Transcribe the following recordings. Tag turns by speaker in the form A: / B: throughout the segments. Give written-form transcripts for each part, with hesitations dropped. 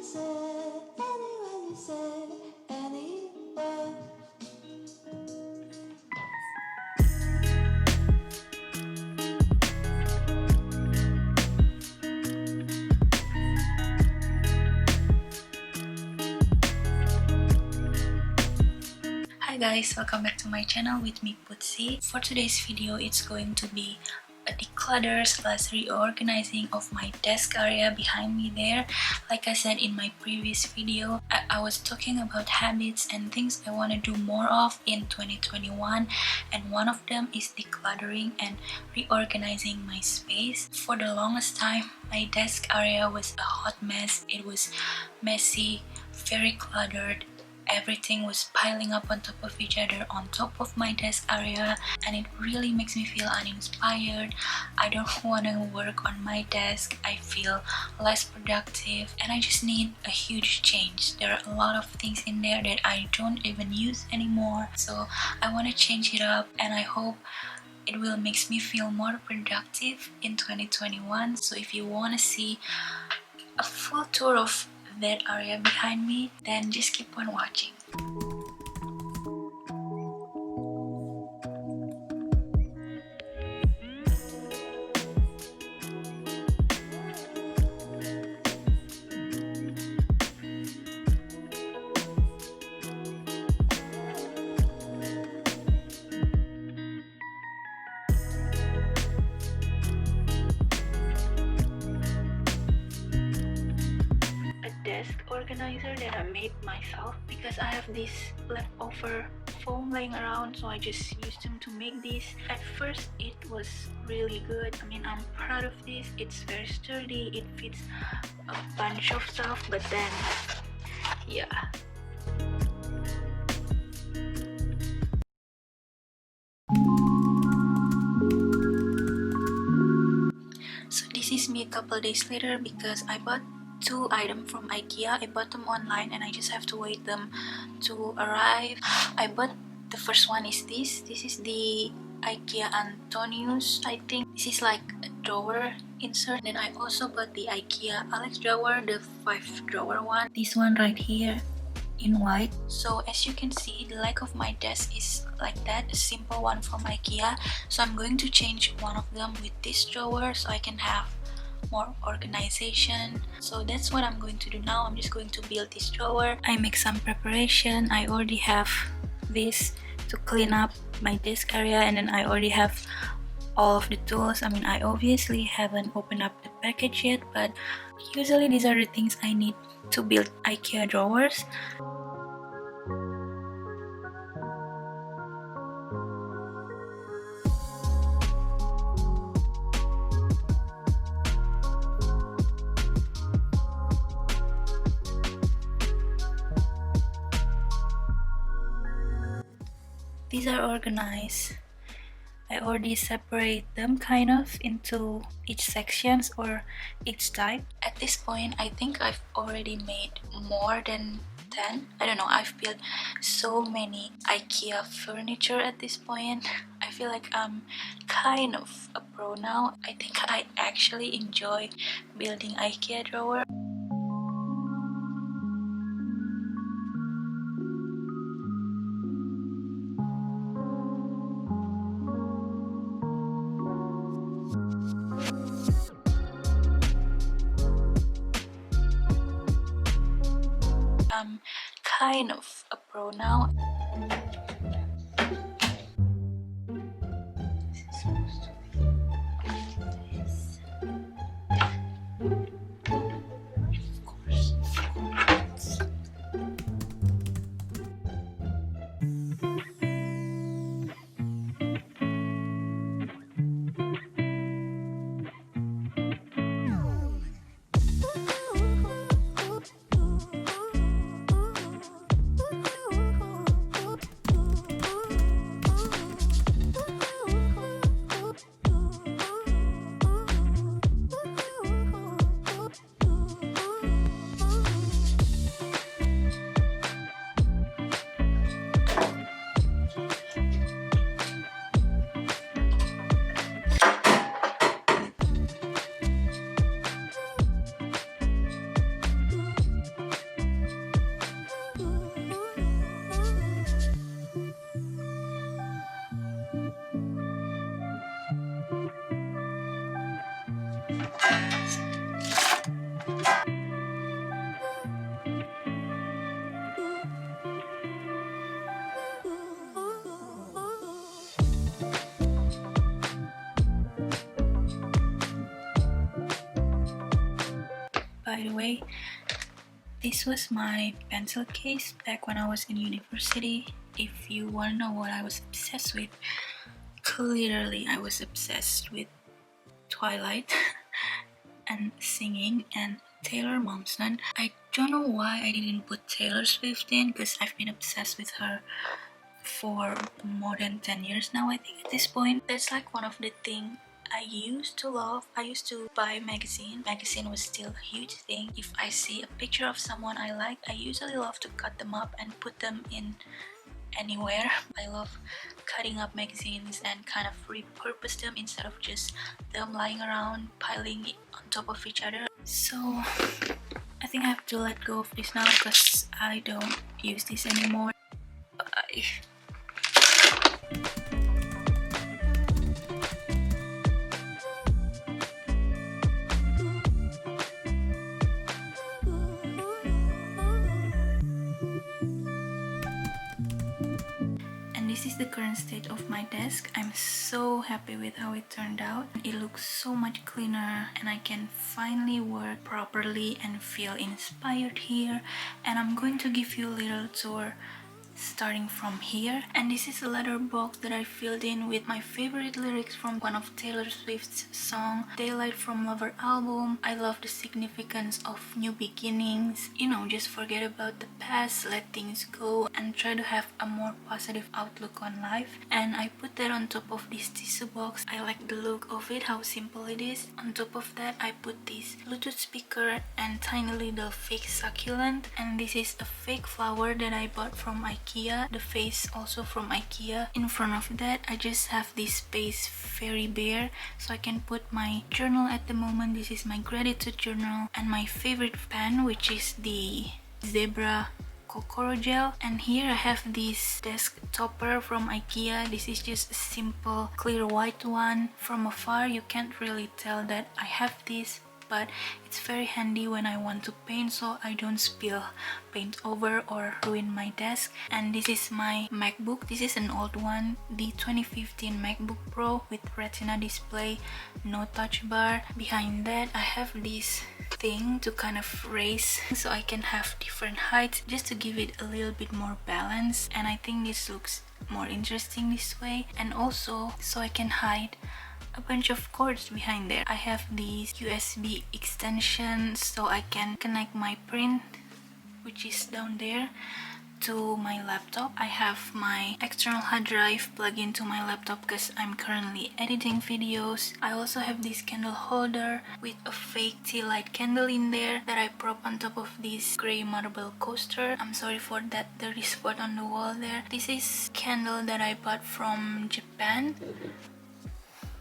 A: Hi guys, welcome back to my channel with me PUTSY. For today's video, it's going to be a declutter / reorganizing of my desk area behind me there. Like I said in my previous video, I was talking about habits and things I want to do more of in 2021, and one of them is decluttering and reorganizing my space. For the longest time, my desk area was a hot mess. It was messy, very cluttered. Everything was piling up on top of each other on top of my desk area, and it really makes me feel uninspired. I don't want to work on my desk. I feel less productive, and I just need a huge change. There are a lot of things in there that I don't even use anymore, so I want to change it up, and I hope it will make me feel more productive in 2021. So if you want to see a full tour of that area behind me, then just keep on watching. Desk organizer that I made myself because I have this leftover foam laying around, so I just used them to make this. At first it was really good. I mean, I'm proud of this. It's very sturdy, it fits a bunch of stuff, but then yeah. So this is me a couple days later because I bought two items from IKEA. I bought them online and I just have to wait them to arrive. I bought the first one is this. This is the IKEA Antonius, I think. This is like a drawer insert. Then I also bought the IKEA Alex drawer, the 5-drawer one. This one right here in white. So as you can see, the layout of my desk is like that, a simple one from IKEA. So I'm going to change one of them with this drawer so I can have more organization. So that's what I'm going to do now. I'm just going to build this drawer. I make some preparation. I already have this to clean up my desk area, and then I already have all of the tools. I mean, I obviously haven't opened up the package yet, but usually these are the things I need to build IKEA drawers. These are organized. I already separate them kind of into each sections or each type. At this point, I think I've already made more than 10. I don't know, I've built so many IKEA furniture at this point. I feel like I'm kind of a pro now. I think I actually enjoy building IKEA drawer. I'm kind of a pro now. This is supposed to be this. Of course. Anyway, this was my pencil case back when I was in university. If you want to know what I was obsessed with, clearly I was obsessed with Twilight and singing and Taylor Momsen. I don't know why I didn't put Taylor Swift in, because I've been obsessed with her for more than 10 years now, I think, at this point. That's like one of the things I used to love. I used to buy magazine. Magazine was still a huge thing. If I see a picture of someone I like, I usually love to cut them up and put them in anywhere. I love cutting up magazines and kind of repurpose them instead of just them lying around piling on top of each other. So I think I have to let go of this now because I don't use this anymore. Bye. This is the current state of my desk. I'm so happy with how it turned out. It looks so much cleaner and I can finally work properly and feel inspired here. And I'm going to give you a little tour starting from here. And this is a letter box that I filled in with my favorite lyrics from one of Taylor Swift's song, Daylight from Lover album. I love the significance of new beginnings. You know, just forget about the past, let things go, and try to have a more positive outlook on life. And I put that on top of this tissue box. I like the look of it, how simple it is. On top of that, I put this Bluetooth speaker and tiny little fake succulent. And this is a fake flower that I bought from IKEA, the vase also from IKEA. In front of that, I just have this space very bare, so I can put my journal at the moment. This is my gratitude journal and my favorite pen, which is the Zebra Kokoro gel. And here I have this desk topper from IKEA. This is just a simple clear white one. From afar you can't really tell that I have this, but it's very handy when I want to paint so I don't spill paint over or ruin my desk. And this is my MacBook. This is an old one, the 2015 MacBook Pro with Retina display, no touch bar. Behind that I have this thing to kind of raise so I can have different heights just to give it a little bit more balance, and I think this looks more interesting this way. And also so I can hide a bunch of cords behind there. I have these USB extensions so I can connect my print, which is down there, to my laptop. I have my external hard drive plugged into my laptop because I'm currently editing videos. I also have this candle holder with a fake tea light candle in there that I prop on top of this gray marble coaster. I'm sorry for that dirty spot on the wall there. This is candle that I bought from Japan.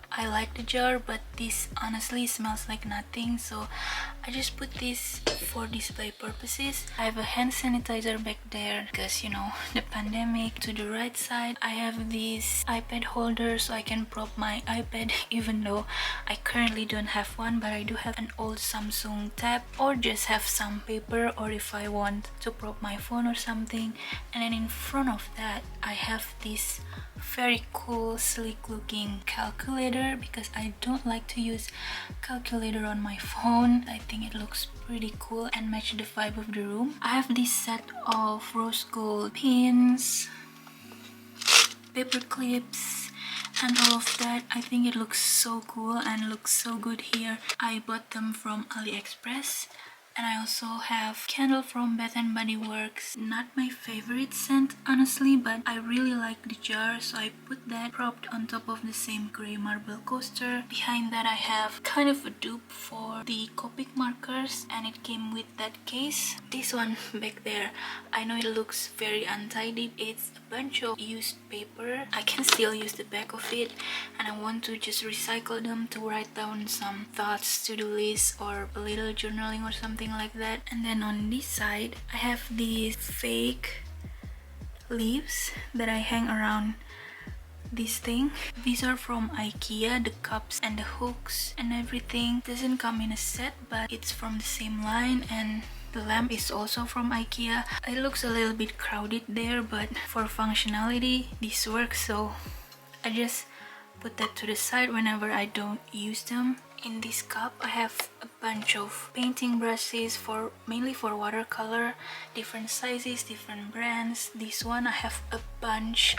A: I like the jar, but this honestly smells like nothing, so I just put this for display purposes. I have a hand sanitizer back there because, you know, the pandemic. To the right side I have this iPad holder so I can prop my iPad, even though I currently don't have one, but I do have an old Samsung tab, or just have some paper, or if I want to prop my phone or something. And then in front of that I have this very cool sleek looking calculator because I don't like to use calculator on my phone. I think it looks pretty cool and match the vibe of the room. I have this set of rose gold pins, paper clips, and all of that. I think it looks so cool and looks so good here. I bought them from AliExpress. And I also have candle from Bath & Body Works. Not my favorite scent, honestly, but I really like the jar, so I put that propped on top of the same gray marble coaster. Behind that I have kind of a dupe for the Copic markers, and it came with that case. This one back there, I know it looks very untidy. It's a bunch of used paper. I can still use the back of it, and I want to just recycle them to write down some thoughts, to-do list, or a little journaling or something like that. And then on this side I have these fake leaves that I hang around this thing. These are from IKEA. The cups and the hooks and everything doesn't come in a set, but it's from the same line, and the lamp is also from IKEA. It looks a little bit crowded there, but for functionality this works, so I just put that to the side whenever I don't use them. In this cup I have a bunch of painting brushes mainly for watercolor, different sizes, different brands. This one I have a bunch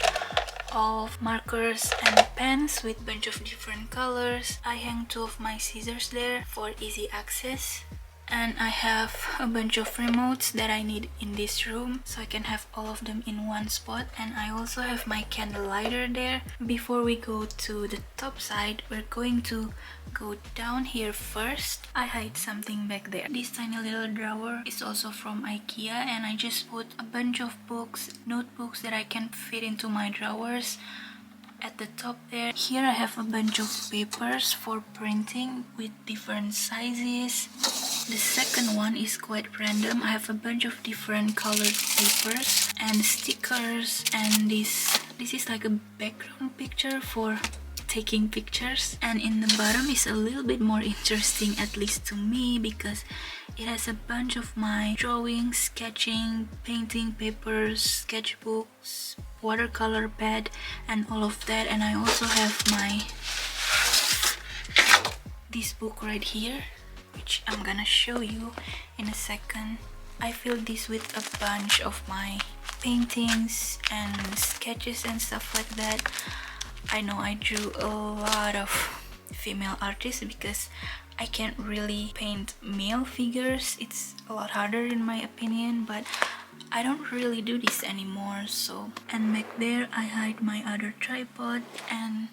A: of markers and pens with bunch of different colors. I hang 2 of my scissors there for easy access. And I have a bunch of remotes that I need in this room so I can have all of them in one spot. And I also have my candle lighter there. Before we go to the top side, we're going to go down here first. I hide something back there. This tiny little drawer is also from IKEA, and I just put a bunch of books, notebooks that I can fit into my drawers at the top there. Here I have a bunch of papers for printing with different sizes. The second one is quite random. I have a bunch of different colored papers and stickers, and this is like a background picture for taking pictures. And in the bottom is a little bit more interesting, at least to me, because it has a bunch of my drawing, sketching, painting papers, sketchbooks, watercolor pad, and all of that. And I also have this book right here, which I'm gonna show you in a second. I filled this with a bunch of my paintings and sketches and stuff like that. I know I drew a lot of female artists because I can't really paint male figures. It's a lot harder in my opinion, but I don't really do this anymore. So, and back there I hide my other tripod, and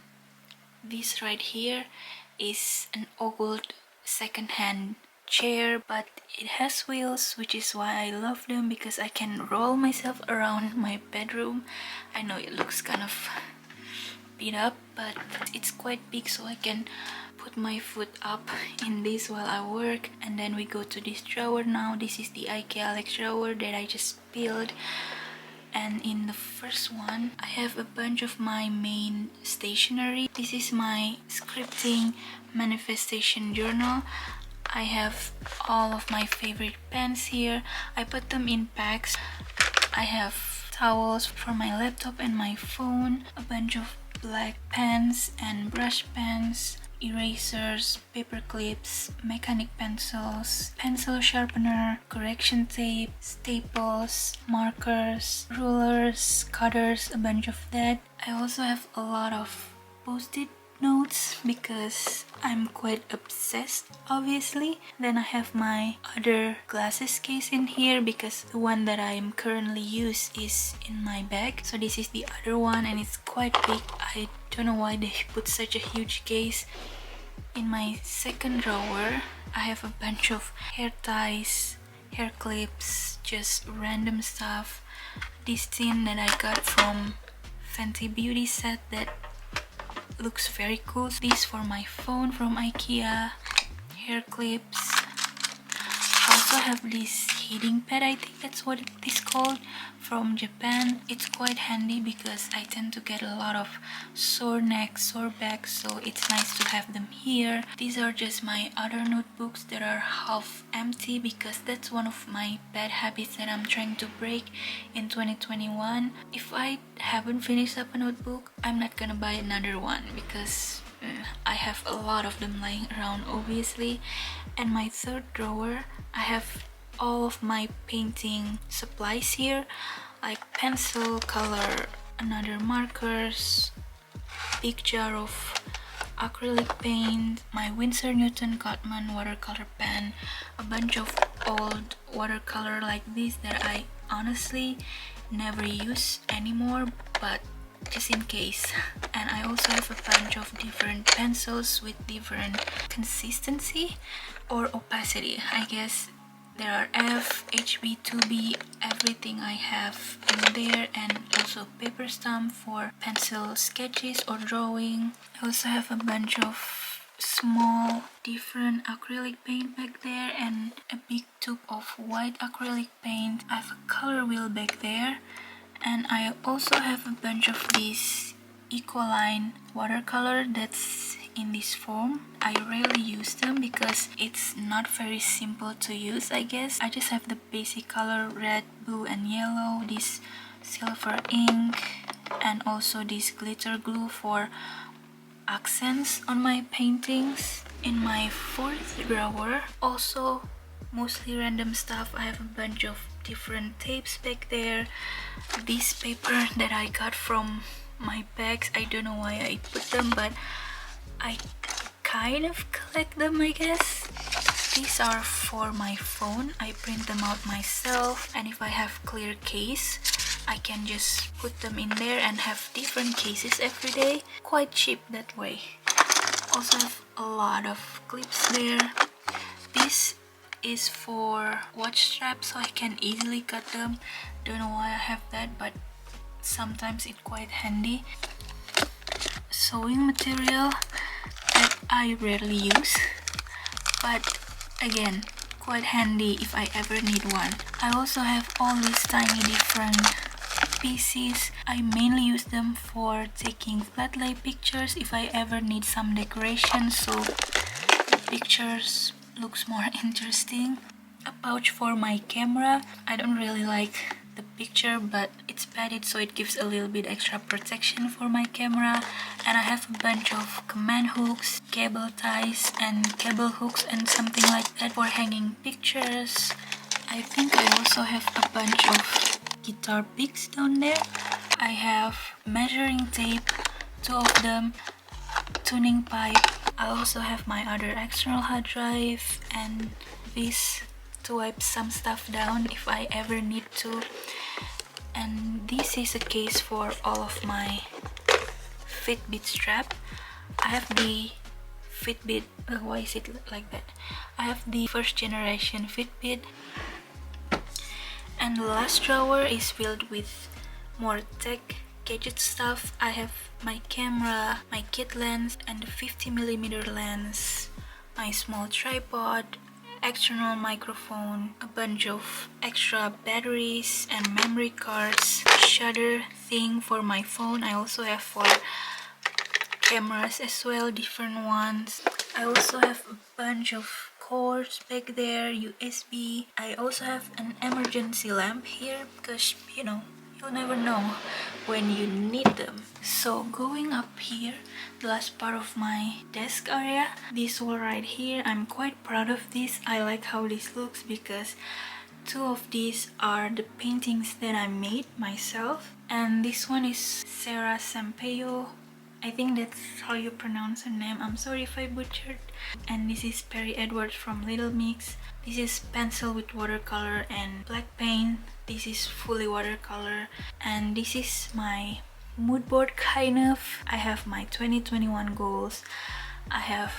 A: this right here is an old second-hand chair, but it has wheels, which is why I love them, because I can roll myself around my bedroom. I know it looks kind of beat up, but it's quite big, so I can put my foot up in this while I work. And then we go to this drawer now. This is the IKEA Alex drawer that I just peeled. And in the first one I have a bunch of my main stationery. This is my scripting manifestation journal. I have all of my favorite pens here. I put them in packs. I have towels for my laptop and my phone, a bunch of black pens and brush pens, erasers, paper clips, mechanic pencils, pencil sharpener, correction tape, staples, markers, rulers, cutters, a bunch of that. I also have a lot of post-it notes because I'm quite obsessed, obviously. Then I have my other glasses case in here because the one that I am currently use is in my bag. So this is the other one, and it's quite big. I don't know why they put such a huge case. In my second drawer I have a bunch of hair ties, hair clips, just random stuff. This tin that I got from Fenty Beauty set that looks very cool. This for my phone from IKEA, hair clips. I also have this heating pad, I think that's what it is called, from Japan. It's quite handy because I tend to get a lot of sore neck, sore back, so it's nice to have them here. These are just my other notebooks that are half empty because that's one of my bad habits that I'm trying to break in 2021. If I haven't finished up a notebook, I'm not gonna buy another one because I have a lot of them lying around, obviously. And my third drawer, I have all of my painting supplies here, like pencil, color, another markers, big jar of acrylic paint, my Winsor Newton Cotman watercolor pen, a bunch of old watercolor like this that I honestly never use anymore, but just in case. And I also have a bunch of different pencils with different consistency or opacity. I guess there are F, HB, 2B, everything I have in there, and also paper stamp for pencil sketches or drawing. I also have a bunch of small different acrylic paint back there and a big tube of white acrylic paint. I have a color wheel back there, and I also have a bunch of this Ecoline watercolor that's in this form. I rarely use them because it's not very simple to use, I guess. I just have the basic color red, blue, and yellow, this silver ink, and also this glitter glue for accents on my paintings. In my fourth drawer, also mostly random stuff. I have a bunch of different tapes back there. This paper that I got from my bags, I don't know why I put them, but I kind of collect them, I guess. These are for my phone. I print them out myself, and if I have clear case, I can just put them in there and have different cases every day. Quite cheap that way. Also have a lot of clips there. This is for watch straps, so I can easily cut them. Don't know why I have that, but sometimes it's quite handy. Sewing material that I rarely use, but again, quite handy if I ever need one. I also have all these tiny different pieces. I mainly use them for taking flat lay pictures if I ever need some decoration, so the pictures looks more interesting. A pouch for my camera. I don't really like the picture, but it's padded, so it gives a little bit extra protection for my camera. And I have a bunch of command hooks, cable ties and cable hooks and something like that for hanging pictures. I think I also have a bunch of guitar picks down there. I have measuring tape, 2 of them, tuning pipe. I also have my other external hard drive and this to wipe some stuff down if I ever need to. And this is a case for all of my Fitbit strap. I have the Fitbit, why is it like that? I have the first generation Fitbit. And the last drawer is filled with more tech gadget stuff. I have my camera, my kit lens and the 50mm lens, my small tripod, external microphone, a bunch of extra batteries and memory cards, shutter thing for my phone. I also have for cameras as well, different ones. I also have a bunch of cords back there, USB. I also have an emergency lamp here because, you know, you'll never know when you need them. So going up here, the last part of my desk area, this wall right here, I'm quite proud of this. I like how this looks because 2 of these are the paintings that I made myself, and this one is Sarah Sampaio. I think that's how you pronounce her name. I'm sorry if I butchered. And this is Perry Edwards from Little Mix. This is pencil with watercolor and black paint. This is fully watercolor. And this is my mood board kind of. I have my 2021 goals. I have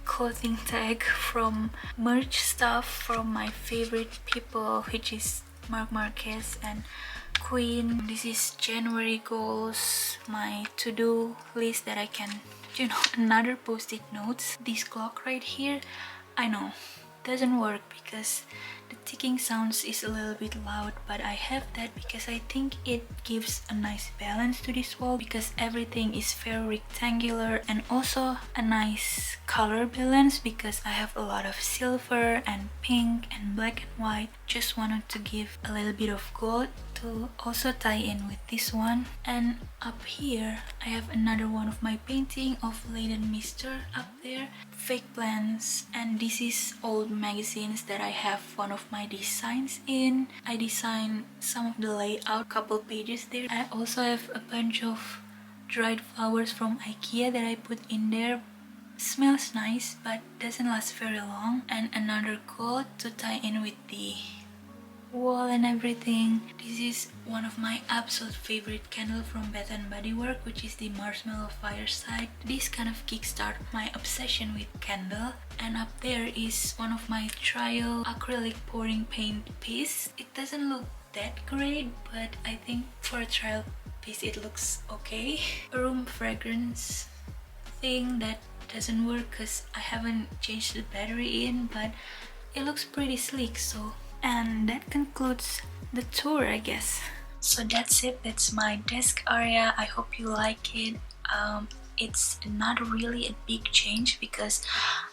A: clothing tag from merch stuff from my favorite people, which is Marc Marquez and Queen. This is January goals, my to-do list that I can, you know, another post-it notes. This clock right here, I know, doesn't work because the ticking sounds is a little bit loud, but I have that because I think it gives a nice balance to this wall because everything is very rectangular, and also a nice color balance because I have a lot of silver and pink and black and white. Just wanted to give a little bit of gold to also tie in with this one. And up here I have another one of my painting of Laden Mister up there, fake plants, and this is old magazines that I have one of my designs in. I designed some of the layout, couple pages there. I also have a bunch of dried flowers from IKEA that I put in there. Smells nice but doesn't last very long. And another quote to tie in with the wall and everything. This is one of my absolute favorite candle from Bath and Body Works, which is the Marshmallow Fireside. This kind of kickstarted my obsession with candle. And up there is one of my trial acrylic pouring paint piece. It doesn't look that great, but I think for a trial piece it looks okay. A room fragrance thing that doesn't work because I haven't changed the battery in, but it looks pretty sleek. So, and that concludes the tour, I guess. So that's it, that's my desk area. I hope you like it. It's not really a big change because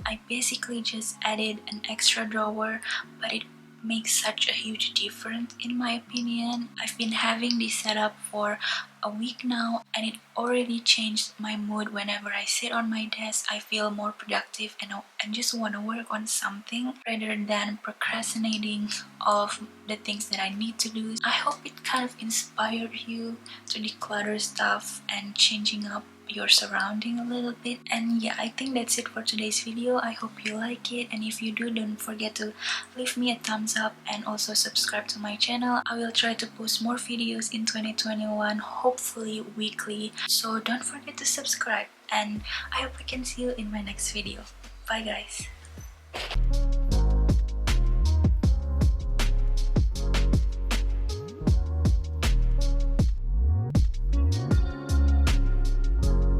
A: I basically just added an extra drawer, but it makes such a huge difference in my opinion. I've been having this setup for a week now and it already changed my mood. Whenever I sit on my desk, I feel more productive and just want to work on something rather than procrastinating of the things that I need to do. I hope it kind of inspired you to declutter stuff and changing up your surrounding a little bit. And yeah, I think that's it for today's video. I hope you like it, and if you do, don't forget to leave me a thumbs up and also subscribe to my channel. I will try to post more videos in 2021, hopefully weekly, so don't forget to subscribe, and I hope I can see you in my next video. Bye guys.